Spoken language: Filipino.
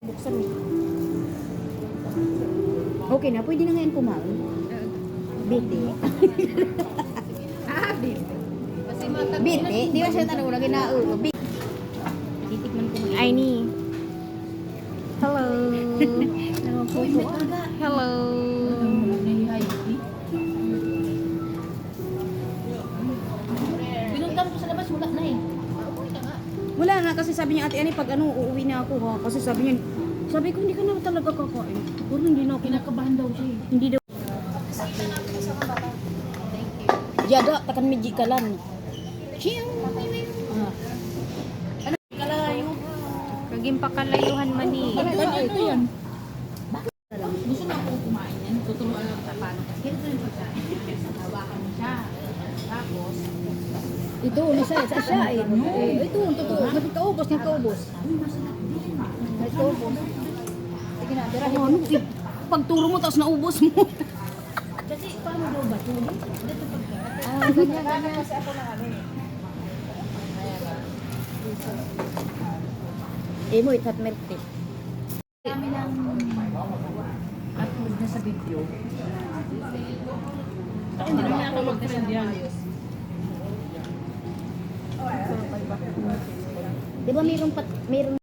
Buksan mo. Okay na, pwede na ngayon kumain. Biti. Biti. Kasi matag. Biti? Di ba siya tanong lagi na biti. Titikman ko ngayon. Aini. Hello. Hello. Pinuntan ko sa labas, wala na eh. Wala nga kasi sabi niya ate Ani pag ano uuwi na ako ha. Kasi sabi niya, sabi ko hindi ka na talaga kakain. Puro hindi na ako. Kinakabahan daw siya eh. Hindi daw. Jada, takan medji kalan. Ching. Ano kalayo? Kaging pakalayuhan man ni. Ito yan. Gusto na ako kumain yan. Tuturuan lang sa paano. Kasi ito yung pagkain. Hawakan mo siya. Tapos, Ito, nasa siya eh. Ito, totoo. Kaubos ng kaubos. Ito, ubos. Sige na, dirahin mo. Pagturo mo, tapos naubos mo. kasi paano daw ba? Tuloy? Dito pagkain. Ganyan. Kasi ako na ano eh. Mo, itat milk tea. Kami lang upload na sa video. Ako hindi naman ako mag-trend yan. Di ba mayroong